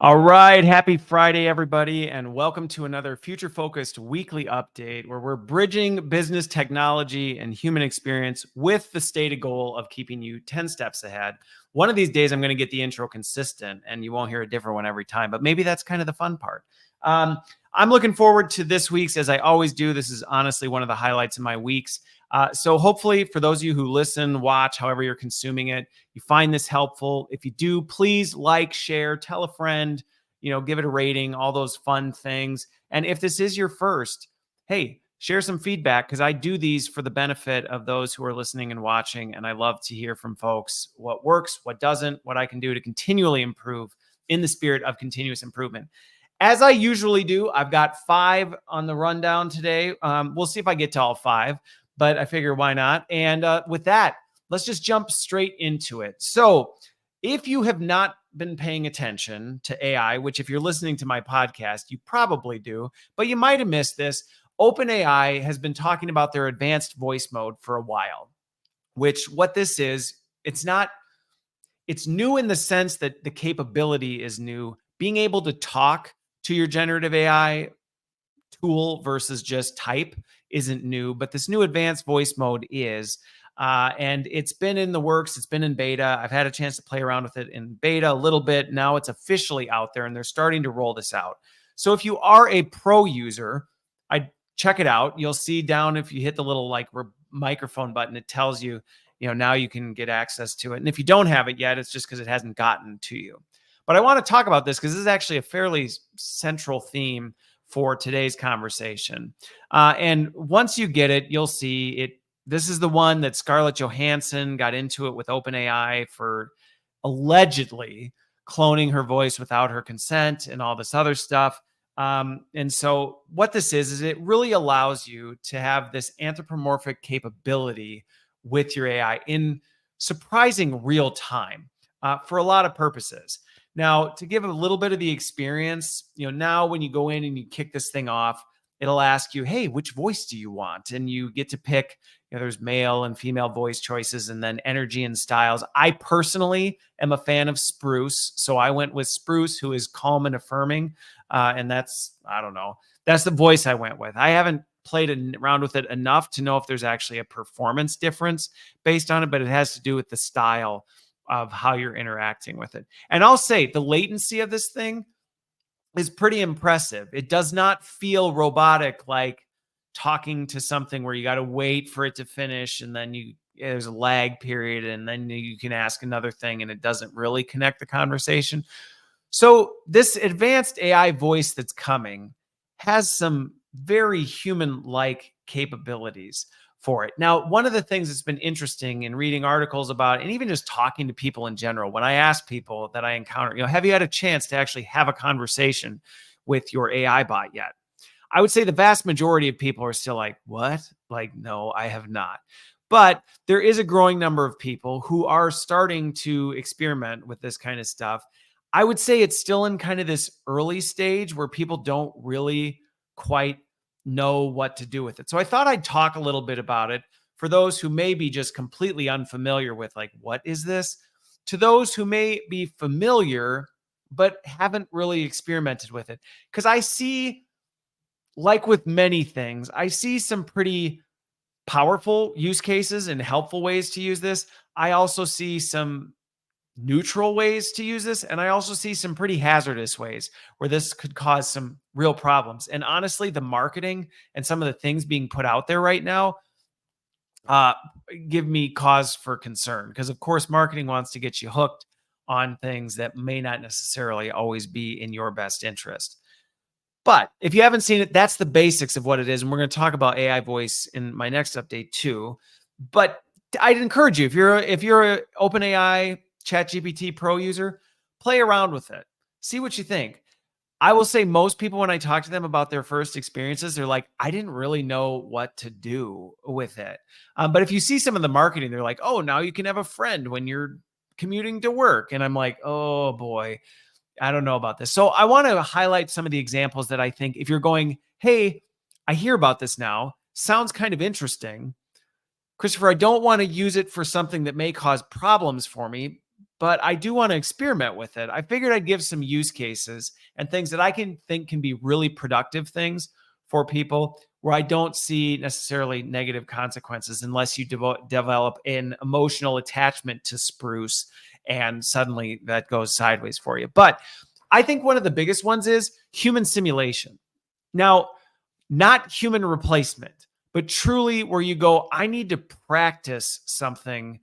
All right. Happy Friday, everybody, and welcome to another future focused weekly update where we're bridging business technology and human experience with the stated goal of keeping you 10 steps ahead. One of these days, I'm going to get the intro consistent and you won't hear a different one every time, but maybe that's kind of the fun part. I'm looking forward to this week's, as I always do. This is honestly one of the highlights of my weeks. So hopefully for those of you who listen, watch, however you're consuming it, you find this helpful. If you do, please like, share, tell a friend, give it a rating, all those fun things. And if this is your first, hey, share some feedback because I do these for the benefit of those who are listening and watching. And I love to hear from folks what works, what doesn't, what I can do to continually improve in the spirit of continuous improvement. As I usually do, I've got 5 on the rundown today. We'll see if I get to all 5, but I figure why not? And with that, let's just jump straight into it. So if you have not been paying attention to AI, which if you're listening to my podcast, you probably do, but you might have missed this. OpenAI has been talking about their advanced voice mode for a while, which what this is, it's new in the sense that the capability is new. Being able to talk to your generative AI tool versus just type isn't new, but this new advanced voice mode is. And it's been in the works. It's been in beta. I've had a chance to play around with it in beta a little bit. Now it's officially out there and they're starting to roll this out. So if you are a pro user, I check it out. You'll see down if you hit the little microphone button, it tells you, now you can get access to it. And if you don't have it yet, it's just because it hasn't gotten to you. But I want to talk about this because this is actually a fairly central theme for today's conversation. And once you get it, you'll see it. This is the one that Scarlett Johansson got into it with OpenAI for allegedly cloning her voice without her consent and all this other stuff. And so what this is it really allows you to have this anthropomorphic capability with your AI in surprising real time for a lot of purposes. Now, to give a little bit of the experience, now when you go in and you kick this thing off, it'll ask you, hey, which voice do you want? And you get to pick, there's male and female voice choices and then energy and styles. I personally am a fan of Spruce. So I went with Spruce, who is calm and affirming. And that's the voice I went with. I haven't played around with it enough to know if there's actually a performance difference based on it, but it has to do with the style of how you're interacting with it. And I'll say the latency of this thing is pretty impressive. It does not feel robotic like talking to something where you got to wait for it to finish and then there's a lag period and then you can ask another thing and it doesn't really connect the conversation. So this advanced AI voice that's coming has some very human-like capabilities for it. Now, one of the things that's been interesting in reading articles about, and even just talking to people in general, when I ask people that I encounter, have you had a chance to actually have a conversation with your AI bot yet? I would say the vast majority of people are still like, what? Like, no, I have not. But there is a growing number of people who are starting to experiment with this kind of stuff. I would say it's still in kind of this early stage where people don't really quite know what to do with it. So I thought I'd talk a little bit about it for those who may be just completely unfamiliar with what is this? To those who may be familiar, but haven't really experimented with it. Because I see, like with many things, I see some pretty powerful use cases and helpful ways to use this. I also see some neutral ways to use this. And I also see some pretty hazardous ways where this could cause some real problems. And honestly, the marketing and some of the things being put out there right now give me cause for concern. Because of course, marketing wants to get you hooked on things that may not necessarily always be in your best interest. But if you haven't seen it, that's the basics of what it is. And we're going to talk about AI voice in my next update too. But I'd encourage you, if you're an OpenAI ChatGPT Pro user, play around with it. See what you think. I will say most people, when I talk to them about their first experiences, they're like, I didn't really know what to do with it. But if you see some of the marketing, they're like, oh, now you can have a friend when you're commuting to work. And I'm like, oh boy, I don't know about this. So I want to highlight some of the examples that I think if you're going, hey, I hear about this now, sounds kind of interesting. Christopher, I don't want to use it for something that may cause problems for me, but I do want to experiment with it. I figured I'd give some use cases and things that I can think can be really productive things for people where I don't see necessarily negative consequences unless you develop an emotional attachment to spruce and suddenly that goes sideways for you. But I think one of the biggest ones is human simulation. Now, not human replacement, but truly where you go, I need to practice something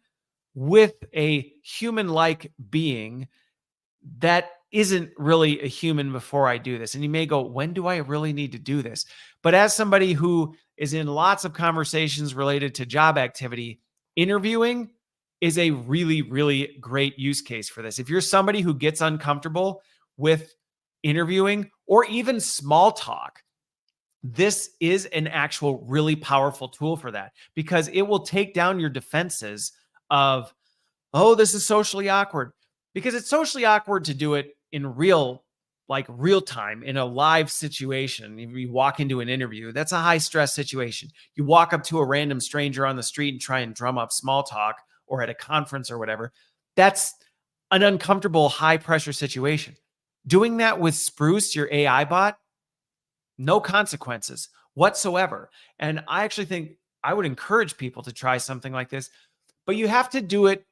with a human like being that isn't really a human before I do this. And you may go, when do I really need to do this? But as somebody who is in lots of conversations related to job activity, interviewing is a really, really great use case for this. If you're somebody who gets uncomfortable with interviewing or even small talk, this is an actual really powerful tool for that because it will take down your defenses of, oh, this is socially awkward, because it's socially awkward to do it in real time in a live situation. If you walk into an interview, that's a high stress situation. You walk up to a random stranger on the street and try and drum up small talk, or at a conference or whatever. That's an uncomfortable, high pressure situation. Doing that with Spruce, your AI bot, no consequences whatsoever. And I actually think I would encourage people to try something like this, but you have to do it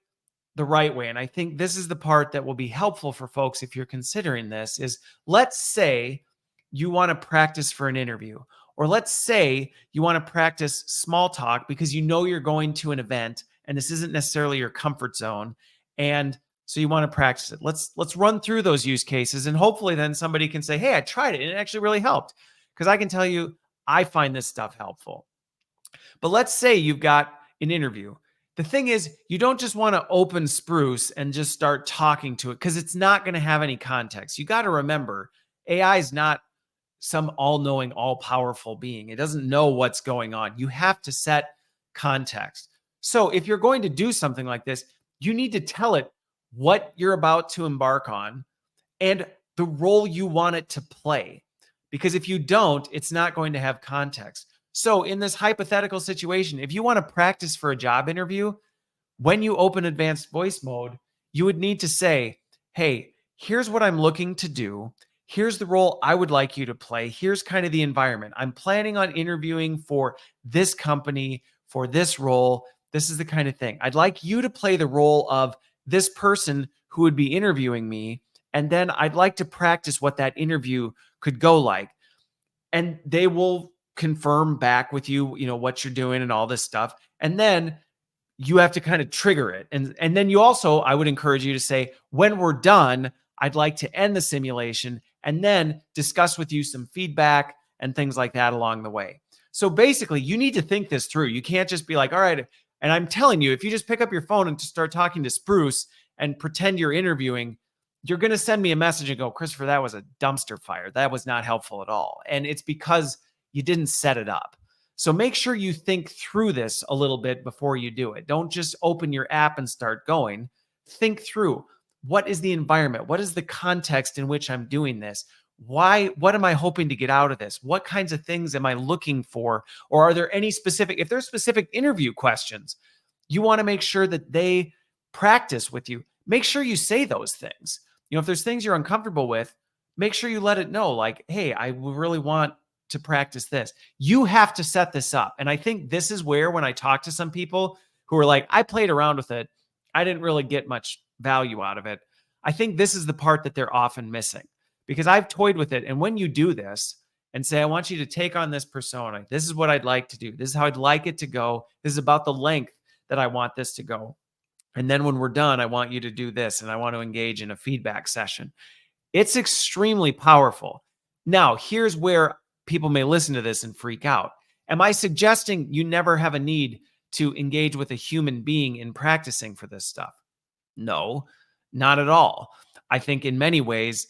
the right way. And I think this is the part that will be helpful for folks if you're considering this is, let's say you want to practice for an interview, or let's say you want to practice small talk because you know you're going to an event and this isn't necessarily your comfort zone. And so you want to practice it. Let's run through those use cases, and hopefully then somebody can say, hey, I tried it and it actually really helped. Because I can tell you, I find this stuff helpful. But let's say you've got an interview. The thing is, you don't just want to open Spruce and just start talking to it because it's not going to have any context. You got to remember, AI is not some all-knowing, all-powerful being. It doesn't know what's going on. You have to set context. So if you're going to do something like this, you need to tell it what you're about to embark on and the role you want it to play. Because if you don't, it's not going to have context. So in this hypothetical situation, if you want to practice for a job interview, when you open advanced voice mode, you would need to say, hey, here's what I'm looking to do. Here's the role I would like you to play. Here's kind of the environment. I'm planning on interviewing for this company for this role. This is the kind of thing. I'd like you to play the role of this person who would be interviewing me. And then I'd like to practice what that interview could go like. And they will confirm back with you, what you're doing and all this stuff. And then you have to kind of trigger it. And then you also, I would encourage you to say, when we're done, I'd like to end the simulation and then discuss with you some feedback and things like that along the way. So basically, you need to think this through. You can't just be like, all right. And I'm telling you, if you just pick up your phone and just start talking to Spruce and pretend you're interviewing, you're going to send me a message and go, Christopher, that was a dumpster fire. That was not helpful at all. And it's because you didn't set it up. So make sure you think through this a little bit before you do it. Don't just open your app and start going. Think through, what is the environment? What is the context in which I'm doing this? Why? What am I hoping to get out of this? What kinds of things am I looking for? Or are there any specific, if there's specific interview questions, you want to make sure that they practice with you. Make sure you say those things. If there's things you're uncomfortable with, make sure you let it know, like, hey, I really want to practice this. You have to set this up. And I think this is where, when I talk to some people who are like, I played around with it, I didn't really get much value out of it. I think this is the part that they're often missing, because I've toyed with it. And when you do this and say, I want you to take on this persona, this is what I'd like to do. This is how I'd like it to go. This is about the length that I want this to go. And then when we're done, I want you to do this, and I want to engage in a feedback session. It's extremely powerful. Now, here's where people may listen to this and freak out. Am I suggesting you never have a need to engage with a human being in practicing for this stuff? No, not at all. I think in many ways,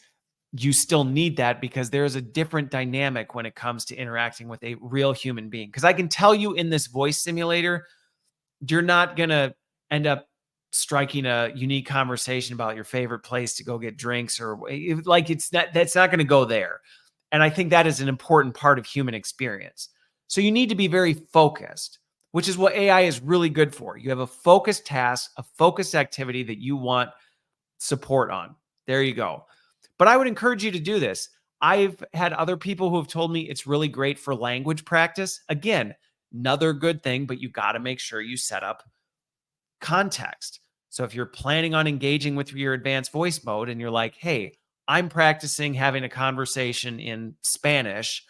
you still need that, because there is a different dynamic when it comes to interacting with a real human being. Because I can tell you, in this voice simulator, you're not going to end up striking a unique conversation about your favorite place to go get drinks, or that's not going to go there. And I think that is an important part of human experience. So you need to be very focused, which is what AI is really good for. You have a focused task, a focused activity that you want support on. There you go. But I would encourage you to do this. I've had other people who have told me it's really great for language practice. Again, another good thing, but you got to make sure you set up context. So if you're planning on engaging with your advanced voice mode and you're like, hey, I'm practicing having a conversation in Spanish,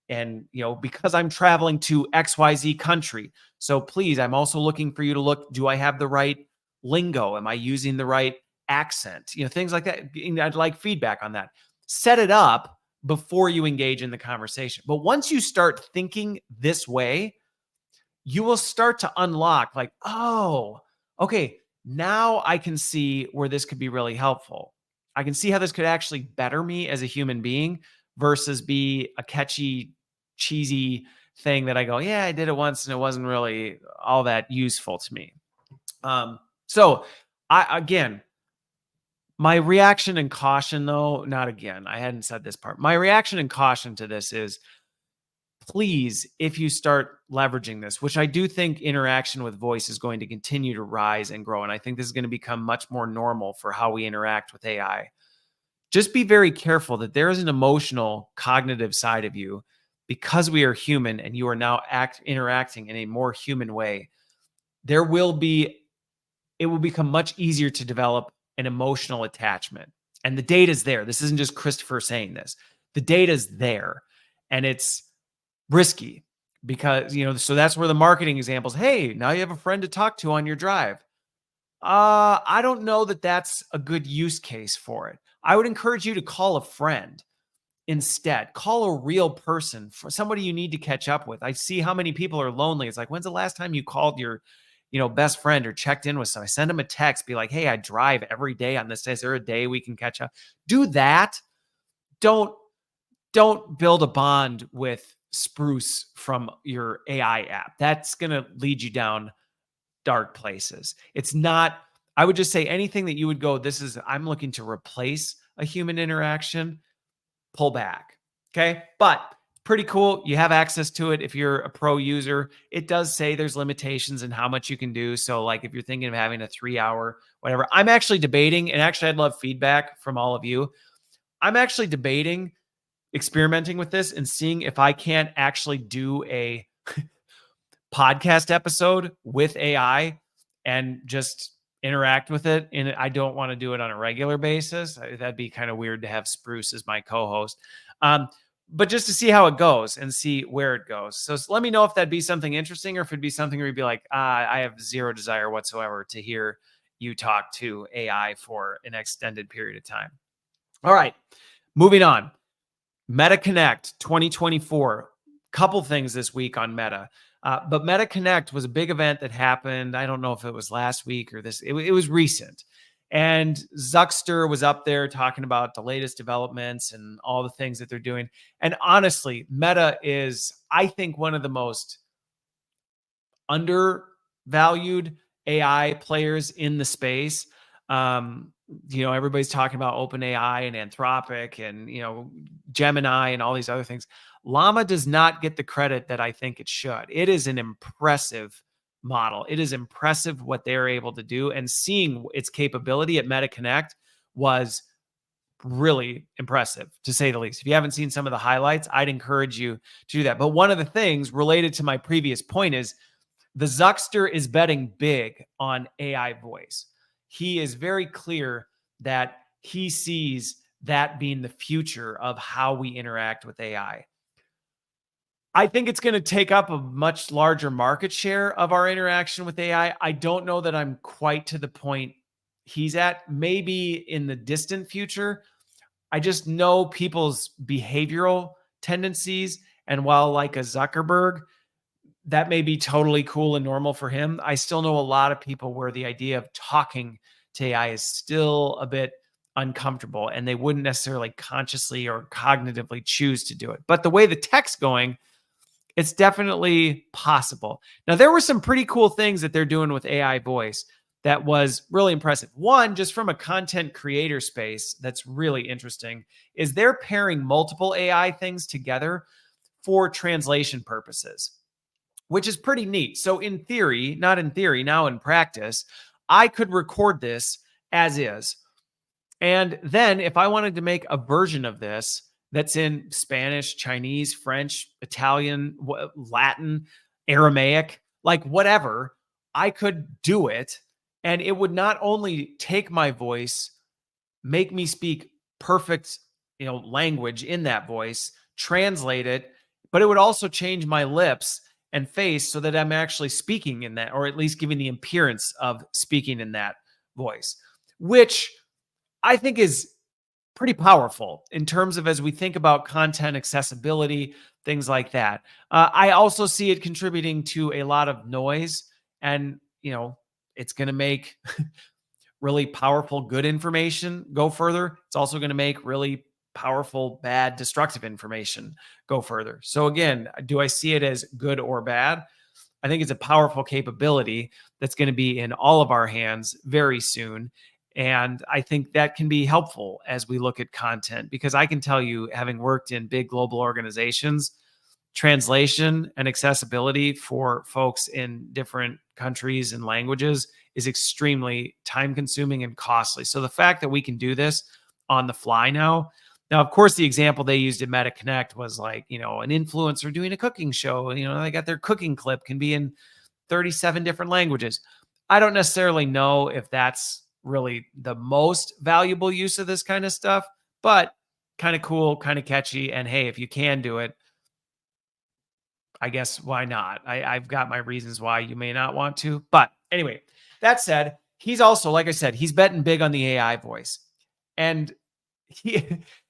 and because I'm traveling to XYZ country, so please, I'm also looking for you to look, do I have the right lingo? Am I using the right accent? Things like that. I'd like feedback on that. Set it up before you engage in the conversation. But once you start thinking this way, you will start to unlock like, oh, okay, now I can see where this could be really helpful. I can see how this could actually better me as a human being versus be a catchy, cheesy thing that I go, yeah, I did it once and it wasn't really all that useful to me. So again, my reaction and caution though, not again, I hadn't said this part. My reaction and caution to this is, please, if you start leveraging this, which I do think interaction with voice is going to continue to rise and grow, and I think this is going to become much more normal for how we interact with AI. Just be very careful that there is an emotional, cognitive side of you because we are human and you are now interacting in a more human way. It will become much easier to develop an emotional attachment. And the data is there. This isn't just Christopher saying this. The data is there, and it's risky because, so that's where the marketing examples, hey, now you have a friend to talk to on your drive. I don't know that that's a good use case for it. I would encourage you to call a friend instead. Call a real person, for somebody you need to catch up with. I see how many people are lonely. It's like, when's the last time you called your best friend or checked in with somebody? Send them a text, be like, hey, I drive every day on this day. Is there a day we can catch up? Do that. Don't build a bond with Spruce from your AI app. That's going to lead you down dark places. It's not, I would just say anything that you would go, I'm looking to replace a human interaction, pull back. Okay. But pretty cool. You have access to it if you're a pro user. It does say there's limitations in how much you can do. So like if you're thinking of having a 3-hour, whatever, I'm actually debating, and actually I'd love feedback from all of you. I'm actually debating experimenting with this and seeing if I can't actually do a podcast episode with AI and just interact with it. And I don't want to do it on a regular basis. That'd be kind of weird to have Spruce as my co-host. But just to see how it goes and see where it goes. So let me know if that'd be something interesting, or if it'd be something where you'd be like, I have zero desire whatsoever to hear you talk to AI for an extended period of time. All right, moving on. MetaConnect 2024. Couple things this week on Meta. But MetaConnect was a big event that happened. I don't know if it was last week or this. It was recent. And Zuckster was up there talking about the latest developments and all the things that they're doing. And honestly, Meta is, I think, one of the most undervalued AI players in the space. Everybody's talking about OpenAI and Anthropic and, Gemini and all these other things. Llama does not get the credit that I think it should. It is an impressive model. It is impressive what they're able to do, and seeing its capability at MetaConnect was really impressive, to say the least. If you haven't seen some of the highlights, I'd encourage you to do that. But one of the things related to my previous point is the Zuckster is betting big on AI voice. He is very clear that he sees that being the future of how we interact with AI. I think it's going to take up a much larger market share of our interaction with AI. I don't know that I'm quite to the point he's at. Maybe in the distant future. I just know people's behavioral tendencies. And while like a Zuckerberg, that may be totally cool and normal for him, I still know a lot of people where the idea of talking to AI is still a bit uncomfortable, and they wouldn't necessarily consciously or cognitively choose to do it. But the way the tech's going, it's definitely possible. Now, there were some pretty cool things that they're doing with AI voice that was really impressive. One, just from a content creator space, that's really interesting, is they're pairing multiple AI things together for translation purposes, which is pretty neat. So in theory, not in theory, now in practice, I could record this as is. And then if I wanted to make a version of this that's in Spanish, Chinese, French, Italian, Latin, Aramaic, like whatever, I could do it. And it would not only take my voice, make me speak perfect, language in that voice, translate it, but it would also change my lips and face so that I'm actually speaking in that, or at least giving the appearance of speaking in that voice, which I think is pretty powerful in terms of as we think about content accessibility, things like that. I also see it contributing to a lot of noise, and it's going to make really powerful, good information go further. It's also going to make really powerful, bad, destructive information go further. So again, do I see it as good or bad? I think it's a powerful capability that's going to be in all of our hands very soon. And I think that can be helpful as we look at content, because I can tell you, having worked in big global organizations, translation and accessibility for folks in different countries and languages is extremely time consuming and costly. So the fact that we can do this on the fly now, of course, the example they used in MetaConnect was like, an influencer doing a cooking show, they got their cooking clip can be in 37 different languages. I don't necessarily know if that's really the most valuable use of this kind of stuff, but kind of cool, kind of catchy. And hey, if you can do it, I guess why not? I've got my reasons why you may not want to. But anyway, that said, he's also, like I said, he's betting big on the AI voice. And he,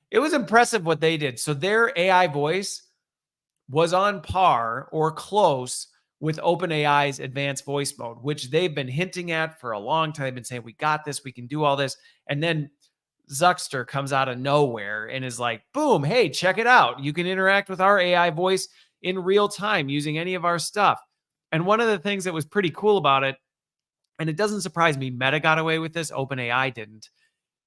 it was impressive what they did. So their AI voice was on par or close with OpenAI's advanced voice mode, which they've been hinting at for a long time. They've been saying, we got this, we can do all this. And then Zuckster comes out of nowhere and is like, boom, hey, check it out. You can interact with our AI voice in real time using any of our stuff. And one of the things that was pretty cool about it, and it doesn't surprise me, Meta got away with this, OpenAI didn't.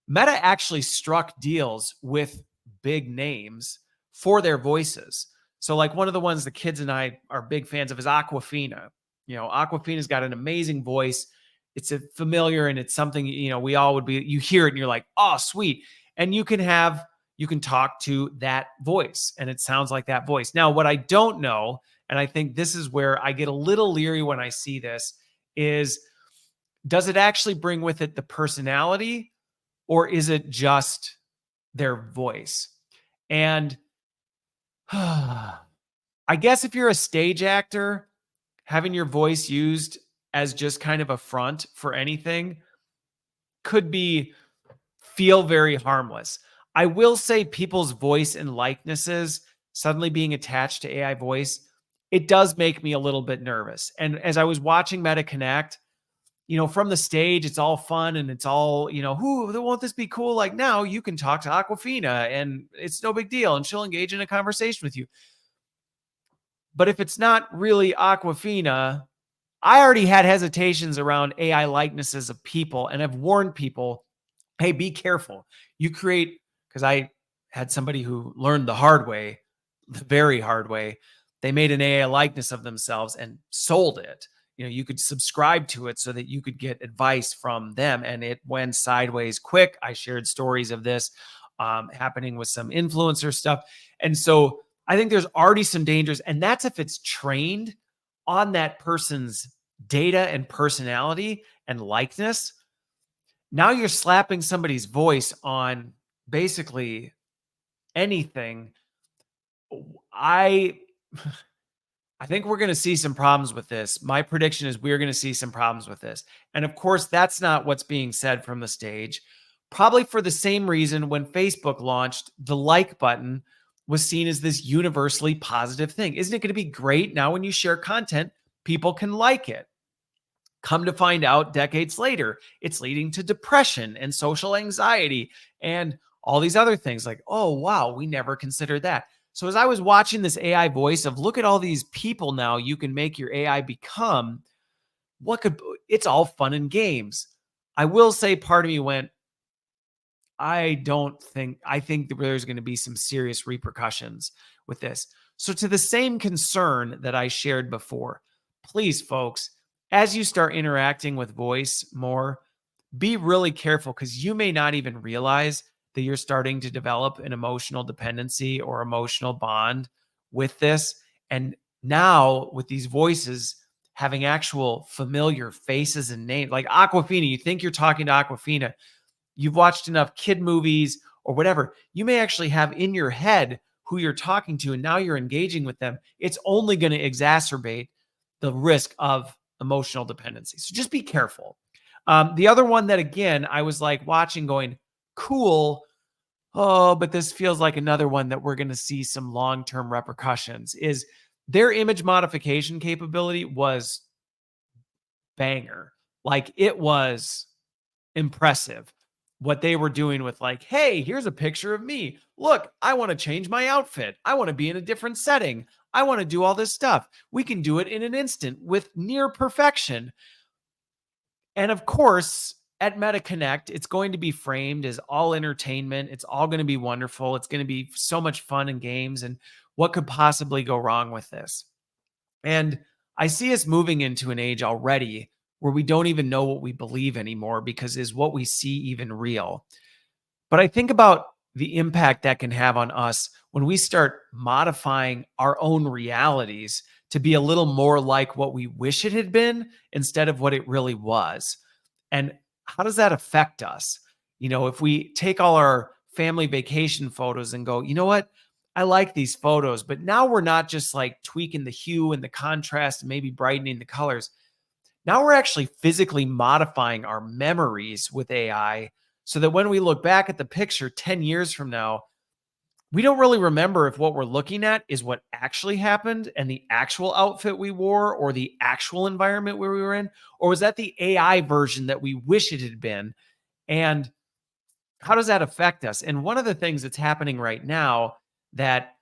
Meta actually struck deals with big names for their voices. So like one of the ones the kids and I are big fans of is Aquafina. Aquafina's got an amazing voice. It's a familiar, and it's something, we all would be, you hear it and you're like, oh, sweet. And you can talk to that voice and it sounds like that voice. Now, what I don't know, and I think this is where I get a little leery when I see this, is does it actually bring with it the personality, or is it just their voice? And I guess if you're a stage actor, having your voice used as just kind of a front for anything could feel very harmless. I will say people's voice and likenesses suddenly being attached to AI voice, it does make me a little bit nervous. And as I was watching MetaConnect, from the stage, it's all fun and it's all, who won't this be cool? Like now you can talk to Aquafina and it's no big deal and she'll engage in a conversation with you. But if it's not really Aquafina, I already had hesitations around AI likenesses of people and have warned people, hey, be careful. You create, because I had somebody who learned the hard way, the very hard way. They made an AI likeness of themselves and sold it. You could subscribe to it so that you could get advice from them, and it went sideways quick. I shared stories of this happening with some influencer stuff. And so I think there's already some dangers, and that's if it's trained on that person's data and personality and likeness. Now you're slapping somebody's voice on basically anything. I think we're going to see some problems with this. My prediction is we're going to see some problems with this. And of course, that's not what's being said from the stage. Probably for the same reason when Facebook launched, the like button was seen as this universally positive thing. Isn't it going to be great now when you share content, people can like it? Come to find out decades later, it's leading to depression and social anxiety and all these other things like, oh, wow, we never considered that. So as I was watching this AI voice of look at all these people now you can make your AI become, it's all fun and games. I will say part of me went, I think that there's going to be some serious repercussions with this. So to the same concern that I shared before, please, folks, as you start interacting with voice more, be really careful because you may not even realize that you're starting to develop an emotional dependency or emotional bond with this. And now with these voices having actual familiar faces and names, like Aquafina, you think you're talking to Aquafina, you've watched enough kid movies or whatever, you may actually have in your head who you're talking to, and now you're engaging with them. It's only going to exacerbate the risk of emotional dependency. So just be careful. The other one that, again, I was like watching going, cool. Oh, but this feels like another one that we're going to see some long-term repercussions is their image modification capability was banger. Like it was impressive what they were doing with like, hey, here's a picture of me. Look, I want to change my outfit. I want to be in a different setting. I want to do all this stuff. We can do it in an instant with near perfection. And of course, at MetaConnect, it's going to be framed as all entertainment. It's all going to be wonderful. It's going to be so much fun and games. And what could possibly go wrong with this? And I see us moving into an age already where we don't even know what we believe anymore because is what we see even real? But I think about the impact that can have on us when we start modifying our own realities to be a little more like what we wish it had been instead of what it really was. And how does that affect us? You know, if we take all our family vacation photos and go, you know what? I like these photos, but now we're not just like tweaking the hue and the contrast and maybe brightening the colors. Now we're actually physically modifying our memories with AI so that when we look back at the picture 10 years from now, we don't really remember if what we're looking at is what actually happened and the actual outfit we wore or the actual environment where we were in, or was that the AI version that we wish it had been? And how does that affect us? And one of the things that's happening right now that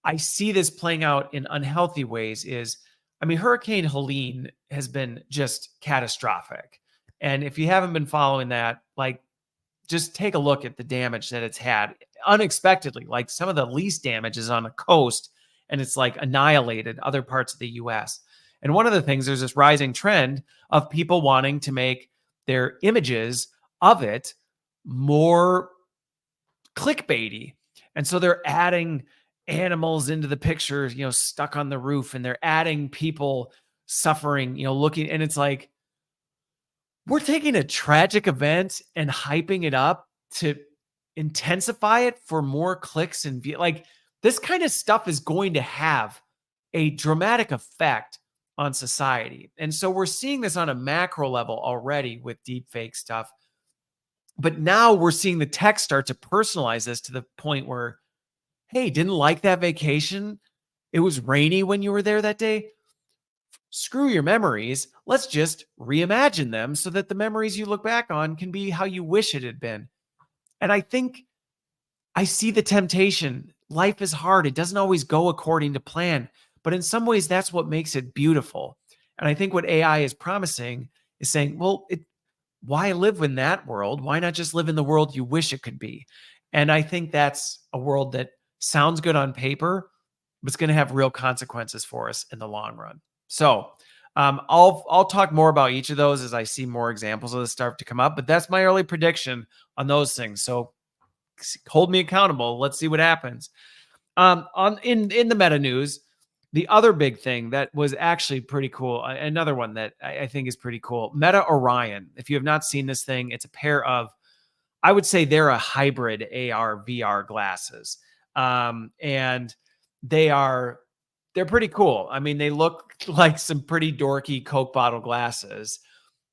I see this playing out in unhealthy ways is, I mean, Hurricane Helene has been just catastrophic. And if you haven't been following that, like, just take a look at the damage that it's had unexpectedly. Like some of the least damage is on the coast and it's like annihilated other parts of the US. And one of the things, there's this rising trend of people wanting to make their images of it more clickbaity. And so they're adding animals into the pictures, you know, stuck on the roof, and they're adding people suffering, you know, looking, and it's like, we're taking a tragic event and hyping it up to intensify it for more clicks and like this kind of stuff is going to have a dramatic effect on society. And so we're seeing this on a macro level already with deep fake stuff. But now we're seeing the tech start to personalize this to the point where, hey, didn't like that vacation? It was rainy when you were there that day. Screw your memories. Let's just reimagine them so that the memories you look back on can be how you wish it had been. And I think I see the temptation. Life is hard. It doesn't always go according to plan, but in some ways, that's what makes it beautiful. And I think what AI is promising is saying, well, why live in that world? Why not just live in the world you wish it could be? And I think that's a world that sounds good on paper, but it's going to have real consequences for us in the long run. So I'll talk more about each of those as I see more examples of this start to come up. But that's my early prediction on those things. So hold me accountable. Let's see what happens. In the meta news, the other big thing that was actually pretty cool, another one that I think is pretty cool, Meta Orion. If you have not seen this thing, it's a pair of, I would say they're a hybrid AR VR glasses, and they're pretty cool. I mean, they look like some pretty dorky Coke bottle glasses.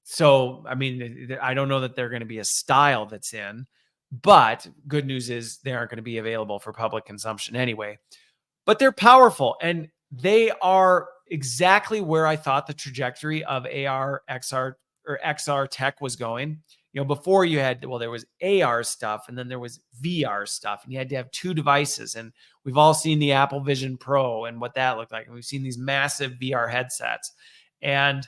So, I mean, I don't know that they're going to be a style that's in, but good news is they aren't going to be available for public consumption anyway. But they're powerful and they are exactly where I thought the trajectory of AR, XR, or XR tech was going. You know, before you had, well, there was AR stuff and then there was VR stuff, and you had to have two devices. And we've all seen the Apple Vision Pro and what that looked like. And we've seen these massive VR headsets and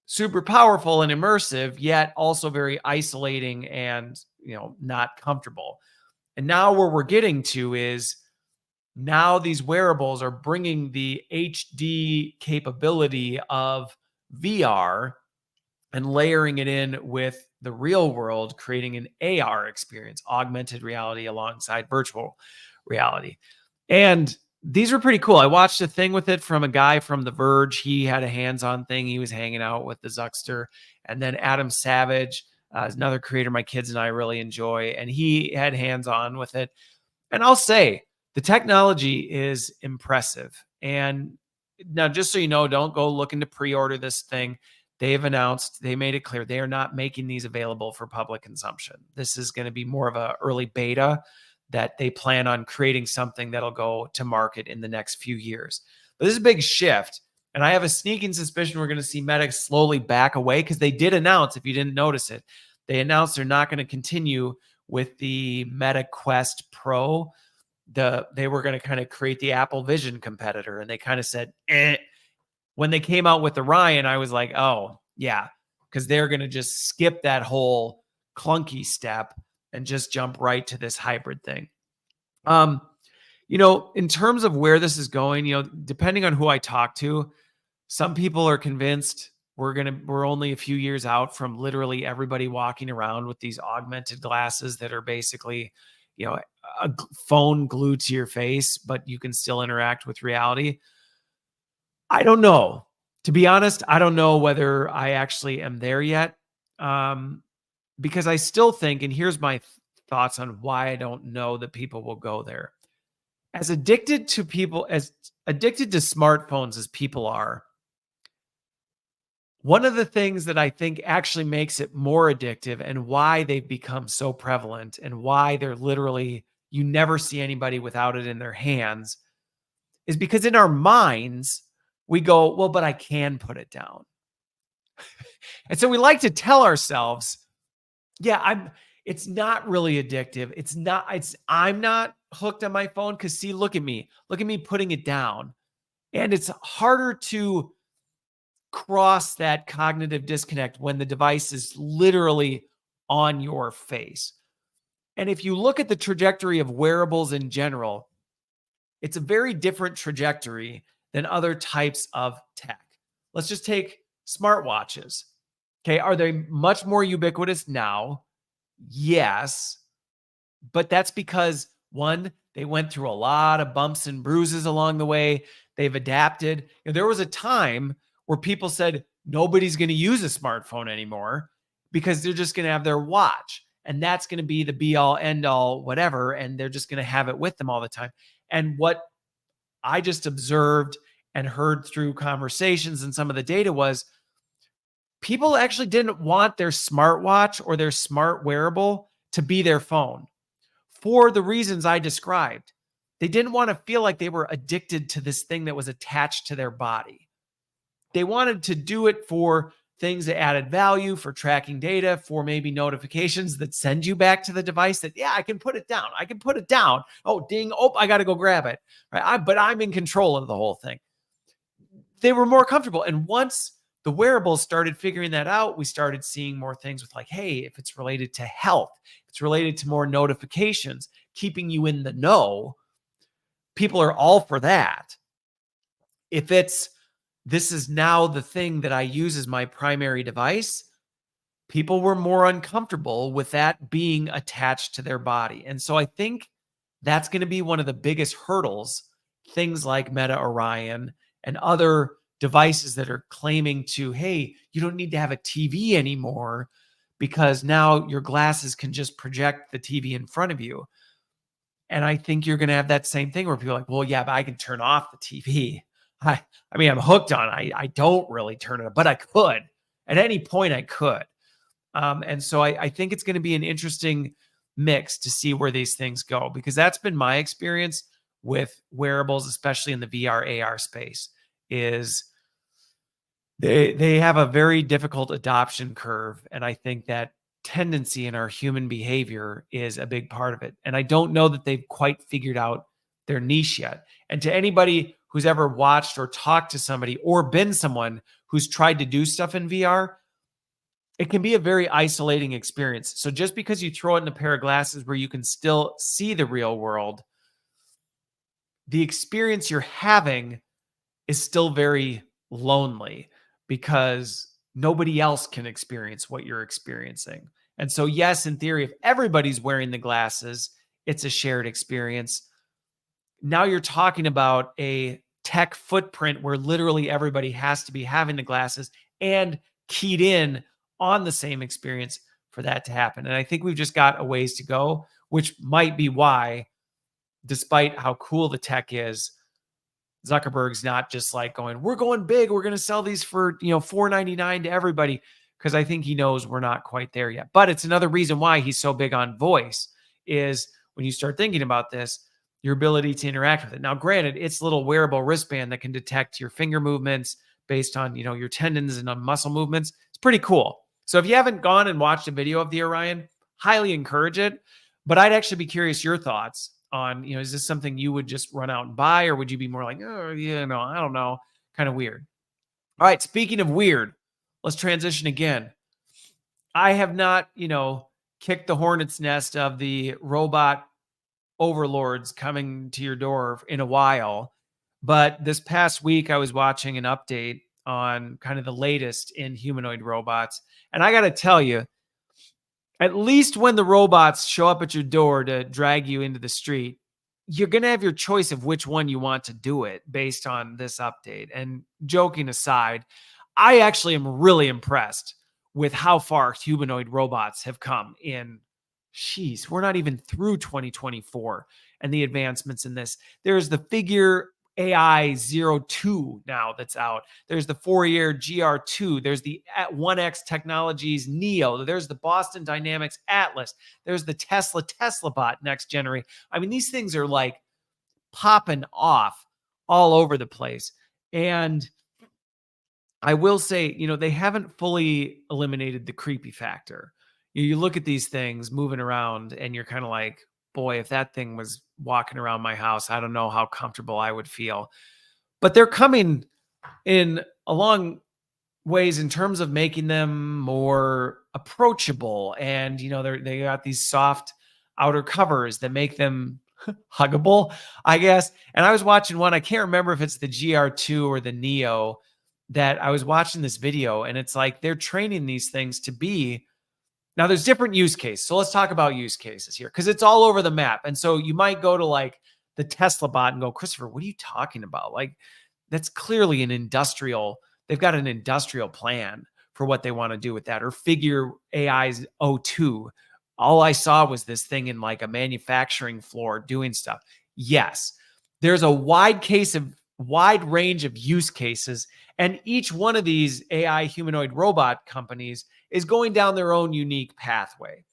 super powerful and immersive, yet also very isolating and, you know, not comfortable. And now where we're getting to is now these wearables are bringing the HD capability of VR and layering it in with the real world, creating an AR experience, augmented reality alongside virtual reality. And these were pretty cool. I watched a thing with it from a guy from The Verge. He had a hands-on thing. He was hanging out with the Zuckster. And then Adam Savage, is another creator my kids and I really enjoy, and he had hands-on with it. And I'll say the technology is impressive. And now, just so you know, don't go looking to pre-order this thing. They've announced, they made it clear they are not making these available for public consumption. This is going to be more of an early beta that they plan on creating something that'll go to market in the next few years. But this is a big shift. And I have a sneaking suspicion we're going to see Meta slowly back away, because they did announce, if you didn't notice it, they announced they're not going to continue with the Meta Quest Pro. They were going to kind of create the Apple Vision competitor, and they kind of said, eh. When they came out with Orion, I was like, oh, yeah, because they're going to just skip that whole clunky step and just jump right to this hybrid thing. In terms of where this is going, depending on who I talk to, some people are convinced we're only a few years out from literally everybody walking around with these augmented glasses that are basically, a phone glued to your face, but you can still interact with reality. I don't know. To be honest, I don't know whether I actually am there yet. Because I still think, and here's my thoughts on why I don't know that people will go there. As addicted to smartphones as people are, one of the things that I think actually makes it more addictive, and why they've become so prevalent, and why they're literally, you never see anybody without it in their hands, is because in our minds, we go, well, but I can put it down. And so we like to tell ourselves, yeah, it's not really addictive. I'm not hooked on my phone, because see, look at me putting it down. And it's harder to cross that cognitive disconnect when the device is literally on your face. And if you look at the trajectory of wearables in general, it's a very different trajectory than other types of tech. Let's just take smartwatches. Okay, are they much more ubiquitous now? Yes, but that's because, one, they went through a lot of bumps and bruises along the way. They've adapted. There was a time where people said nobody's going to use a smartphone anymore, because they're just going to have their watch, and that's going to be the be all end all whatever, and they're just going to have it with them all the time. And what I just observed and heard through conversations and some of the data was, people actually didn't want their smartwatch or their smart wearable to be their phone, for the reasons I described. They didn't want to feel like they were addicted to this thing that was attached to their body. They wanted to do it for things that added value, for tracking data, for maybe notifications that send you back to the device that, yeah, I can put it down. I can put it down. Oh, ding. Oh, I got to go grab it. Right? But I'm in control of the whole thing. They were more comfortable. And once the wearables started figuring that out, we started seeing more things with, like, hey, if it's related to health, if it's related to more notifications, keeping you in the know, people are all for that. If this is now the thing that I use as my primary device, people were more uncomfortable with that being attached to their body. And so I think that's going to be one of the biggest hurdles, things like Meta Orion and other devices that are claiming to, hey, you don't need to have a TV anymore, because now your glasses can just project the TV in front of you. And I think you're going to have that same thing where people are like, well, yeah, but I can turn off the TV. I mean, I'm hooked on it. I don't really turn it on, but I could. At any point, I could. And so I think it's going to be an interesting mix to see where these things go, because that's been my experience with wearables, especially in the VR AR space, is they have a very difficult adoption curve. And I think that tendency in our human behavior is a big part of it. And I don't know that they've quite figured out their niche yet. And to anybody who's ever watched or talked to somebody or been someone who's tried to do stuff in VR, it can be a very isolating experience. So just because you throw it in a pair of glasses where you can still see the real world, the experience you're having is still very lonely, because nobody else can experience what you're experiencing. And so, yes, in theory, if everybody's wearing the glasses, it's a shared experience. Now you're talking about a tech footprint where literally everybody has to be having the glasses and keyed in on the same experience for that to happen. And I think we've just got a ways to go, which might be why, despite how cool the tech is, Zuckerberg's not just like going, we're going big, we're going to sell these for, $4.99 to everybody, because I think he knows we're not quite there yet. But it's another reason why he's so big on voice, is when you start thinking about this, your ability to interact with it. Now, granted, it's a little wearable wristband that can detect your finger movements based on, your tendons and muscle movements. It's pretty cool. So if you haven't gone and watched a video of the Orion, highly encourage it. But I'd actually be curious your thoughts on, is this something you would just run out and buy, or would you be more like, oh, yeah, no, I don't know, kind of weird. All right, speaking of weird, let's transition again. I have not, kicked the hornet's nest of the robot overlords coming to your door in a while. But this past week, I was watching an update on kind of the latest in humanoid robots. And I got to tell you, at least when the robots show up at your door to drag you into the street, you're going to have your choice of which one you want to do it based on this update. And joking aside, I actually am really impressed with how far humanoid robots have come in. We're not even through 2024 and the advancements in this. There's the Figure AI 02 now that's out. There's the Fourier GR2. There's the 1X Technologies Neo. There's the Boston Dynamics Atlas. There's the Tesla Bot next generation. I mean, these things are like popping off all over the place. And I will say, they haven't fully eliminated the creepy factor. You look at these things moving around and you're kind of like, boy, if that thing was walking around my house, I don't know how comfortable I would feel. But they're coming in a long ways in terms of making them more approachable. And, they got these soft outer covers that make them huggable, I guess. And I was watching one, I can't remember if it's the GR2 or the Neo, that I was watching this video, and it's like they're training these things to be. Now, there's different use cases. So let's talk about use cases here, because it's all over the map. And so you might go to like the Tesla bot and go, Christopher, what are you talking about? Like, that's clearly they've got an industrial plan for what they want to do with that. Or Figure AI's O2. All I saw was this thing in like a manufacturing floor doing stuff. Yes, there's a wide range of use cases. And each one of these AI humanoid robot companies is going down their own unique pathway.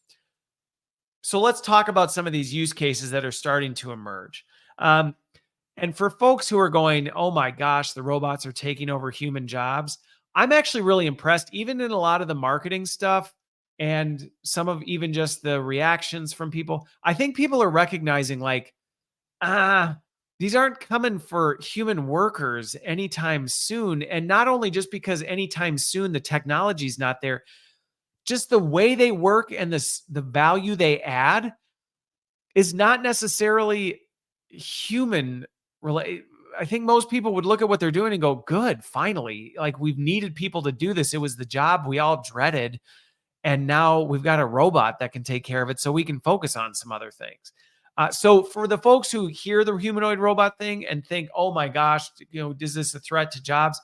So let's talk about some of these use cases that are starting to emerge. And for folks who are going, oh my gosh, the robots are taking over human jobs, I'm actually really impressed, even in a lot of the marketing stuff and some of even just the reactions from people. I think people are recognizing like, these aren't coming for human workers anytime soon. And not only just because anytime soon the technology's not there, just the way they work and the value they add is not necessarily human related. I think most people would look at what they're doing and go, good, finally. Like, we've needed people to do this. It was the job we all dreaded. And now we've got a robot that can take care of it so we can focus on some other things. So for the folks who hear the humanoid robot thing and think, oh my gosh, is this a threat to jobs?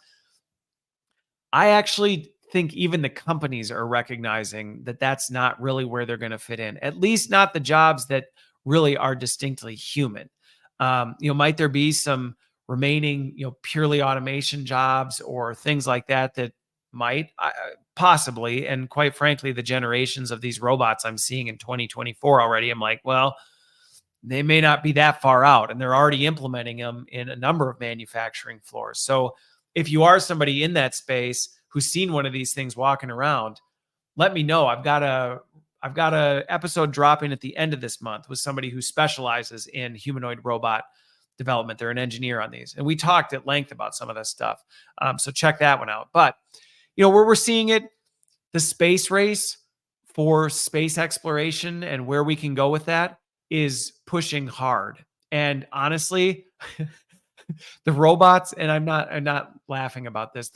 I actually think even the companies are recognizing that that's not really where they're going to fit in, at least not the jobs that really are distinctly human. Might there be some remaining, purely automation jobs or things like that might possibly, and quite frankly, the generations of these robots I'm seeing in 2024 already, I'm like, well, they may not be that far out, and they're already implementing them in a number of manufacturing floors. So if you are somebody in that space who's seen one of these things walking around, let me know. I've got a episode dropping at the end of this month with somebody who specializes in humanoid robot development. They're an engineer on these, and we talked at length about some of this stuff. So check that one out. But where we're seeing it, the space race for space exploration and where we can go with that is pushing hard. And honestly, the robots, and I'm not laughing about this.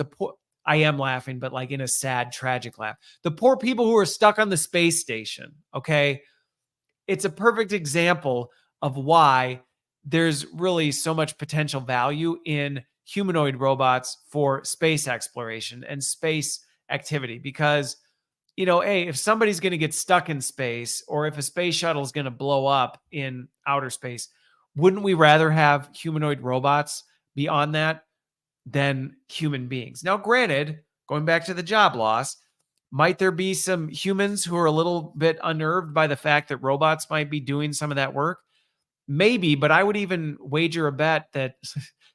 I am laughing, but like in a sad, tragic laugh. The poor people who are stuck on the space station, okay? It's a perfect example of why there's really so much potential value in humanoid robots for space exploration and space activity. Because, hey, if somebody's going to get stuck in space, or if a space shuttle is going to blow up in outer space, wouldn't we rather have humanoid robots be on that than human beings? Now, granted, going back to the job loss, might there be some humans who are a little bit unnerved by the fact that robots might be doing some of that work? Maybe, but I would even wager a bet that,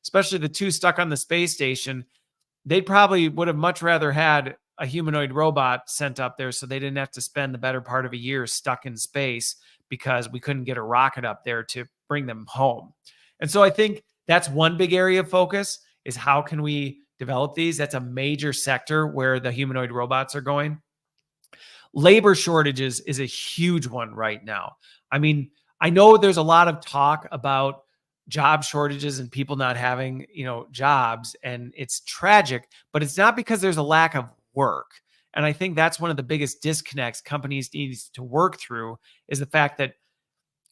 especially the two stuck on the space station, they probably would have much rather had a humanoid robot sent up there so they didn't have to spend the better part of a year stuck in space because we couldn't get a rocket up there to bring them home. And so I think that's one big area of focus, is how can we develop these? That's a major sector where the humanoid robots are going. Labor shortages is a huge one right now. I mean, I know there's a lot of talk about job shortages and people not having, jobs, and it's tragic, but it's not because there's a lack of work. And I think that's one of the biggest disconnects companies need to work through, is the fact that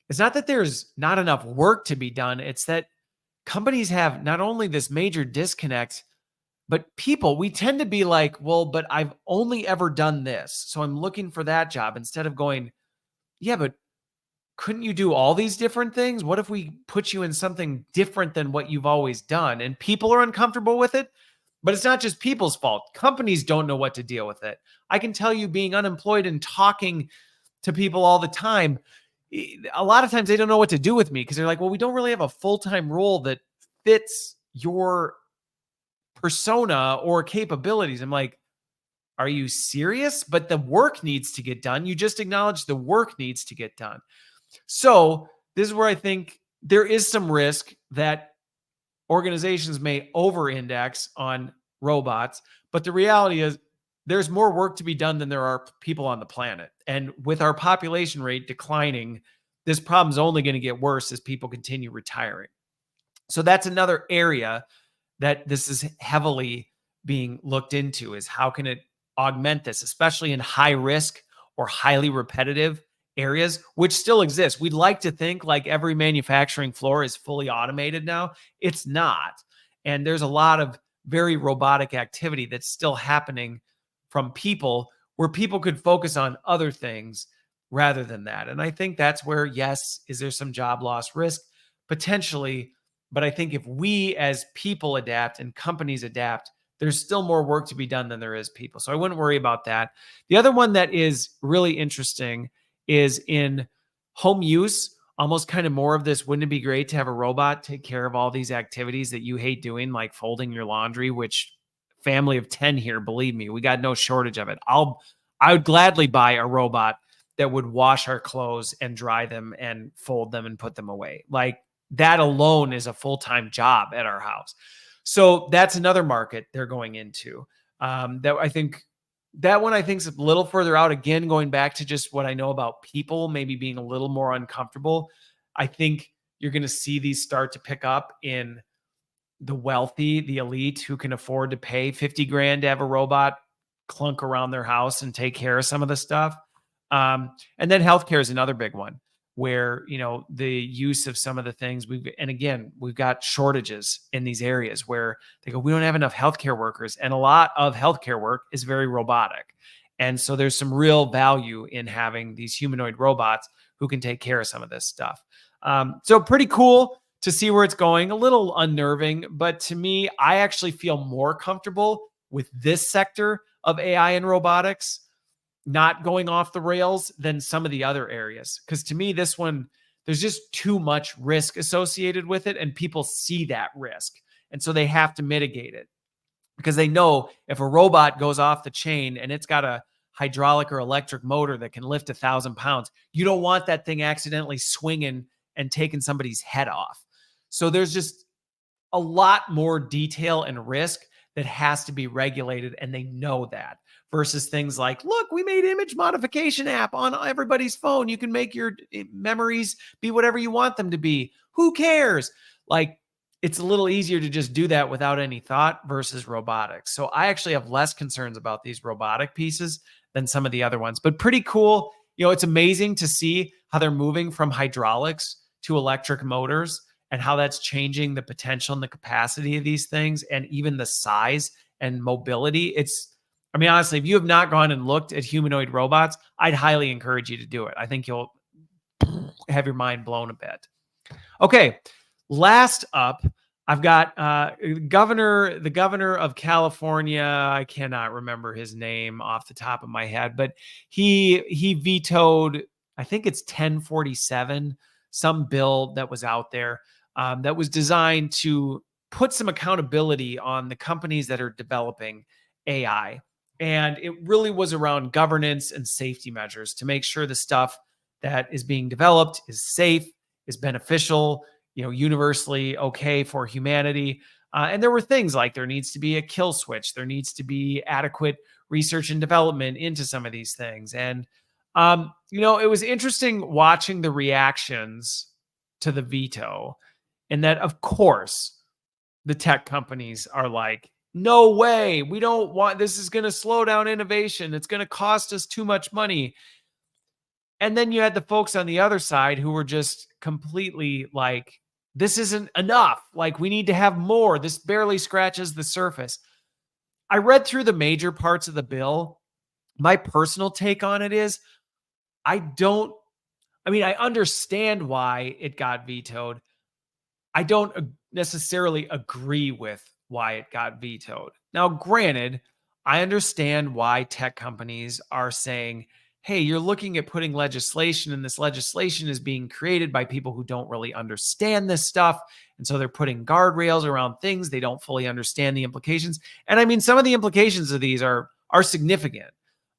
it's not that there's not enough work to be done. It's that companies have not only this major disconnect, but people, we tend to be like, well, but I've only ever done this, so I'm looking for that job, instead of going, yeah, but couldn't you do all these different things? What if we put you in something different than what you've always done? And people are uncomfortable with it, but it's not just people's fault. Companies don't know what to deal with it. I can tell you, being unemployed and talking to people all the time, a lot of times they don't know what to do with me, because they're like, well, we don't really have a full-time role that fits your persona or capabilities. I'm like, are you serious? But the work needs to get done. You just acknowledged the work needs to get done. So this is where I think there is some risk that organizations may over-index on robots, but the reality is there's more work to be done than there are people on the planet. And with our population rate declining, this problem is only going to get worse as people continue retiring. So that's another area that this is heavily being looked into, is how can it augment this, especially in high risk or highly repetitive areas, which still exist. We'd like to think like every manufacturing floor is fully automated now. It's not. And there's a lot of very robotic activity that's still happening from people, where people could focus on other things rather than that. And I think that's where, yes, is there some job loss risk? Potentially. But I think if we as people adapt and companies adapt, there's still more work to be done than there is people. So I wouldn't worry about that. The other one that is really interesting is in home use, almost kind of more of this, wouldn't it be great to have a robot take care of all these activities that you hate doing, like folding your laundry, which family of 10 here, believe me, we got no shortage of it. I would gladly buy a robot that would wash our clothes and dry them and fold them and put them away. Like, that alone is a full-time job at our house. So that's another market they're going into. That I think is a little further out. Again, going back to just what I know about people maybe being a little more uncomfortable. I think you're going to see these start to pick up in the wealthy, the elite, who can afford to pay 50 grand to have a robot clunk around their house and take care of some of the stuff. And then healthcare is another big one, where, the use of some of the things we've got shortages in these areas where they go, we don't have enough healthcare workers. And a lot of healthcare work is very robotic. And so there's some real value in having these humanoid robots who can take care of some of this stuff. So pretty cool to see where it's going. A little unnerving, but to me, I actually feel more comfortable with this sector of AI and robotics not going off the rails than some of the other areas. Because to me, this one, there's just too much risk associated with it, and people see that risk. And so they have to mitigate it, because they know if a robot goes off the chain and it's got a hydraulic or electric motor that can lift 1,000 pounds, you don't want that thing accidentally swinging and taking somebody's head off. So there's just a lot more detail and risk that has to be regulated, and they know that. Versus things like, look, we made image modification app on everybody's phone. You can make your memories be whatever you want them to be. Who cares? Like, it's a little easier to just do that without any thought versus robotics. So I actually have less concerns about these robotic pieces than some of the other ones, but pretty cool. It's amazing to see how they're moving from hydraulics to electric motors and how that's changing the potential and the capacity of these things and even the size and mobility. I mean, honestly, if you have not gone and looked at humanoid robots, I'd highly encourage you to do it. I think you'll have your mind blown a bit. Okay, last up, I've got the governor of California. I cannot remember his name off the top of my head, but he vetoed, I think it's 1047, some bill that was out there that was designed to put some accountability on the companies that are developing AI. And it really was around governance and safety measures to make sure the stuff that is being developed is safe, is beneficial, universally okay for humanity. And there were things like there needs to be a kill switch. There needs to be adequate research and development into some of these things. And, it was interesting watching the reactions to the veto, and that, of course, the tech companies are like, no way, we don't want, this is going to slow down innovation. It's going to cost us too much money. And then you had the folks on the other side who were just completely like, this isn't enough. Like, we need to have more. This barely scratches the surface. I read through the major parts of the bill. My personal take on it is I understand why it got vetoed. I don't necessarily agree with why it got vetoed. Now, granted, I understand why tech companies are saying, hey, you're looking at putting legislation, and this legislation is being created by people who don't really understand this stuff. And so they're putting guardrails around things. They don't fully understand the implications. And I mean, some of the implications of these are significant.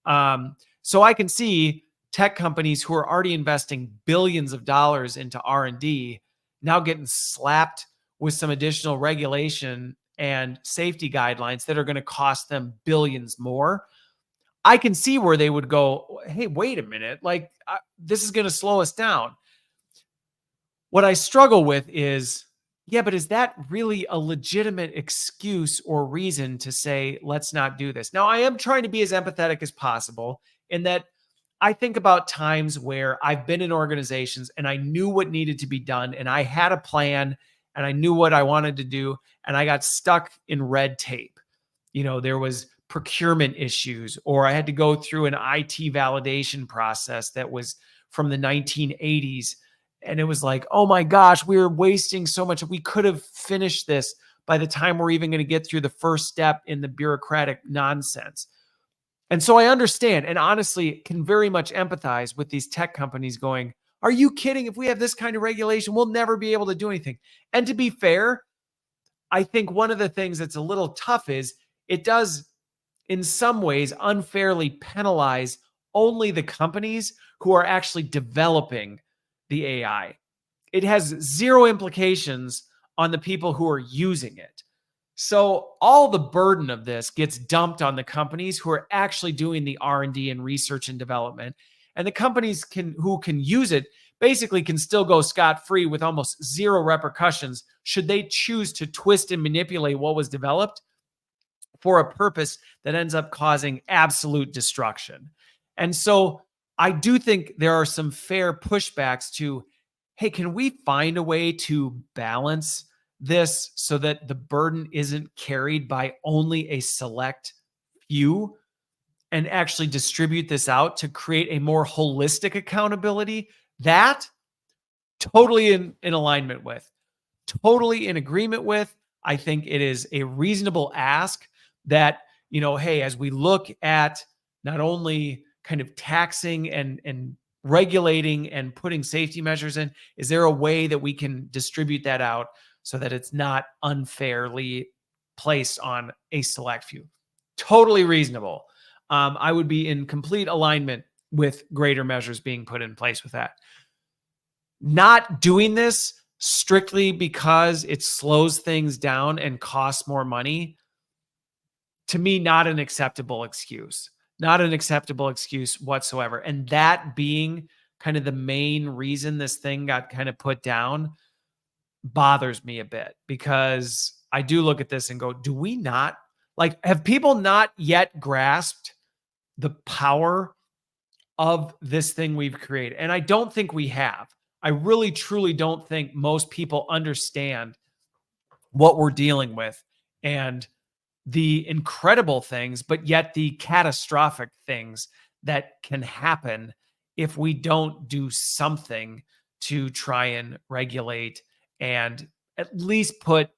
So I can see tech companies who are already investing billions of dollars into R&D now getting slapped with some additional regulation and safety guidelines that are going to cost them billions more. I can see where they would go, hey, wait a minute, like this is going to slow us down. What I struggle with is, yeah, but is that really a legitimate excuse or reason to say, let's not do this? Now, I am trying to be as empathetic as possible in that I think about times where I've been in organizations and I knew what needed to be done and I had a plan and I knew what I wanted to do, and I got stuck in red tape. There was procurement issues, or I had to go through an IT validation process that was from the 1980s. And it was like, oh my gosh, we were wasting so much. We could have finished this by the time we're even going to get through the first step in the bureaucratic nonsense. And so I understand, and honestly can very much empathize with these tech companies going, are you kidding? If we have this kind of regulation, we'll never be able to do anything. And to be fair, I think one of the things that's a little tough is it does, in some ways, unfairly penalize only the companies who are actually developing the AI. It has zero implications on the people who are using it. So all the burden of this gets dumped on the companies who are actually doing the R&D and research and development. And the companies who can use it basically can still go scot-free with almost zero repercussions should they choose to twist and manipulate what was developed for a purpose that ends up causing absolute destruction. And so I do think there are some fair pushbacks to, hey, can we find a way to balance this so that the burden isn't carried by only a select few and actually distribute this out to create a more holistic accountability? That totally in alignment with, totally in agreement with. I think it is a reasonable ask that, hey, as we look at not only kind of taxing and regulating and putting safety measures in, is there a way that we can distribute that out so that it's not unfairly placed on a select few? Totally reasonable. I would be in complete alignment with greater measures being put in place with that. Not doing this strictly because it slows things down and costs more money, to me, not an acceptable excuse. Not an acceptable excuse whatsoever. And that being kind of the main reason this thing got kind of put down, bothers me a bit, because I do look at this and go, do we not, like, have people not yet grasped the power of this thing we've created? And I don't think we have. I really, truly don't think most people understand what we're dealing with and the incredible things, but yet the catastrophic things that can happen if we don't do something to try and regulate and at least put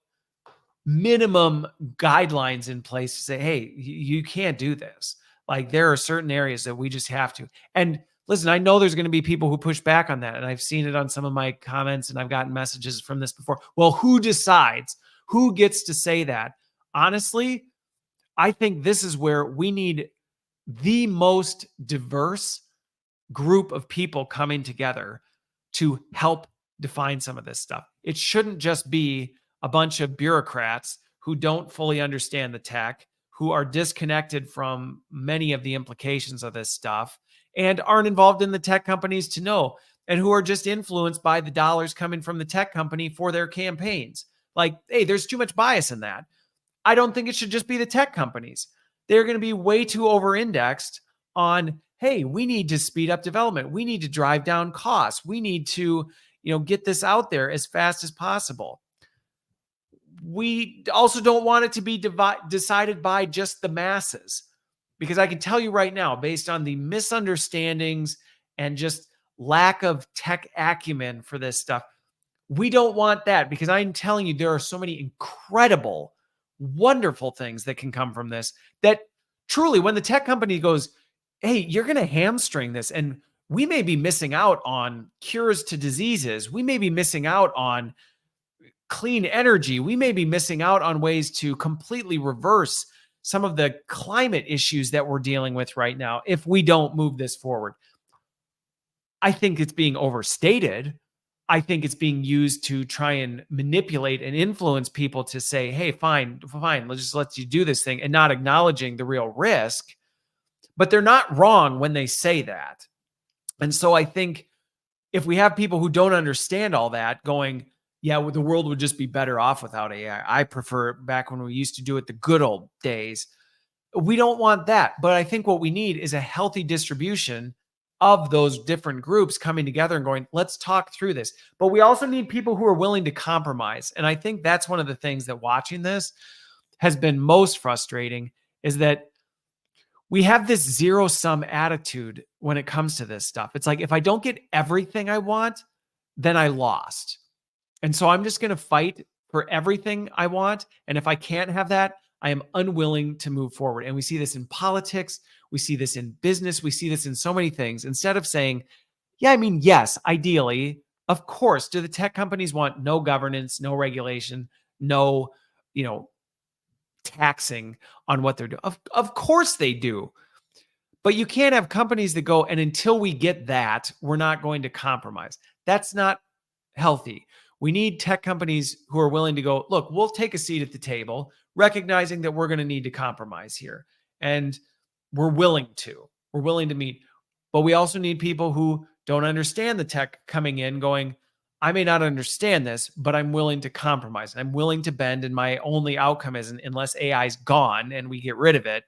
minimum guidelines in place to say, hey, you can't do this. Like, there are certain areas that we just have to. And listen, I know there's going to be people who push back on that. And I've seen it on some of my comments, and I've gotten messages from this before. Well, who decides? Who gets to say that? Honestly, I think this is where we need the most diverse group of people coming together to help define some of this stuff. It shouldn't just be a bunch of bureaucrats who don't fully understand the tech, who are disconnected from many of the implications of this stuff, and aren't involved in the tech companies to know, and who are just influenced by the dollars coming from the tech company for their campaigns. Like, hey, there's too much bias in that. I don't think it should just be the tech companies. They're going to be way too over-indexed on, hey, we need to speed up development. We need to drive down costs. We need to, get this out there as fast as possible. We also don't want it to be decided by just the masses, because I can tell you right now, based on the misunderstandings and just lack of tech acumen for this stuff, we don't want that, because I'm telling you, there are so many incredible, wonderful things that can come from this, that truly, when the tech company goes, hey, you're going to hamstring this, and we may be missing out on cures to diseases. We may be missing out on clean energy. We may be missing out on ways to completely reverse some of the climate issues that we're dealing with right now if we don't move this forward. I think it's being overstated. I think it's being used to try and manipulate and influence people to say, hey, fine, let's just let you do this thing, and not acknowledging the real risk. But they're not wrong when they say that. And so I think if we have people who don't understand all that going, yeah, well, the world would just be better off without AI. I prefer back when we used to do it the good old days. We don't want that. But I think what we need is a healthy distribution of those different groups coming together and going, let's talk through this. But we also need people who are willing to compromise. And I think that's one of the things that watching this has been most frustrating, is that we have this zero-sum attitude when it comes to this stuff. It's like, if I don't get everything I want, then I lost. And so I'm just going to fight for everything I want. And if I can't have that, I am unwilling to move forward. And we see this in politics. We see this in business. We see this in so many things. Instead of saying, yeah, I mean, yes, ideally, of course, do the tech companies want no governance, no regulation, no, taxing on what they're doing? Of course they do. But you can't have companies that go, and until we get that, we're not going to compromise. That's not healthy. We need tech companies who are willing to go, look, we'll take a seat at the table, recognizing that we're going to need to compromise here. And we're willing to meet. But we also need people who don't understand the tech coming in going, I may not understand this, but I'm willing to compromise. I'm willing to bend. And my only outcome is, unless AI's gone and we get rid of it,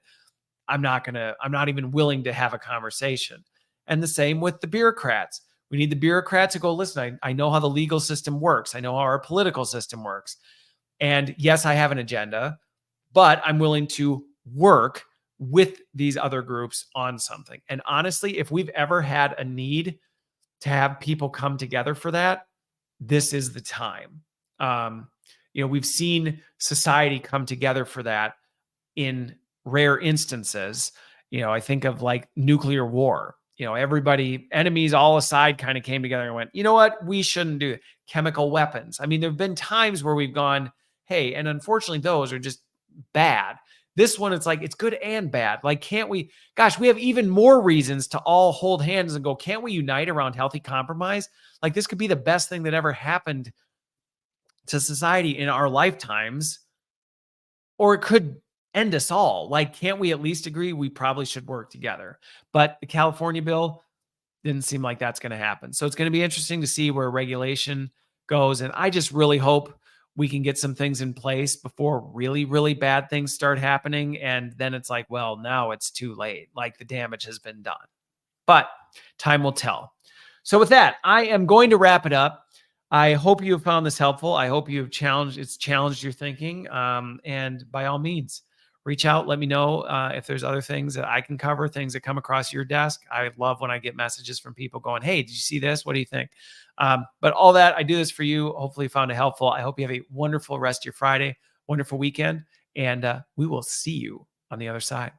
I'm not even willing to have a conversation. And the same with the bureaucrats. We need the bureaucrats to go, listen, I know how the legal system works. I know how our political system works. And yes, I have an agenda, but I'm willing to work with these other groups on something. And honestly, if we've ever had a need to have people come together for that, this is the time. We've seen society come together for that in rare instances. I think of like nuclear war. Everybody, enemies all aside, kind of came together and went, you know what, we shouldn't do it. Chemical weapons. I mean, there have been times where we've gone, hey, and unfortunately, those are just bad. This one, it's like, it's good and bad. Like, can't we, gosh, we have even more reasons to all hold hands and go, can't we unite around healthy compromise? Like, this could be the best thing that ever happened to society in our lifetimes, or it could end us all. Like, can't we at least agree we probably should work together? But the California bill didn't seem like that's going to happen. So it's going to be interesting to see where regulation goes. And I just really hope we can get some things in place before really, really bad things start happening. And then it's like, well, now it's too late. Like the damage has been done. But time will tell. So with that, I am going to wrap it up. I hope you have found this helpful. I hope you've challenged your thinking. And by all means, reach out. Let me know if there's other things that I can cover, things that come across your desk. I love when I get messages from people going, hey, did you see this? What do you think? But all that, I do this for you. Hopefully you found it helpful. I hope you have a wonderful rest of your Friday, wonderful weekend, and we will see you on the other side.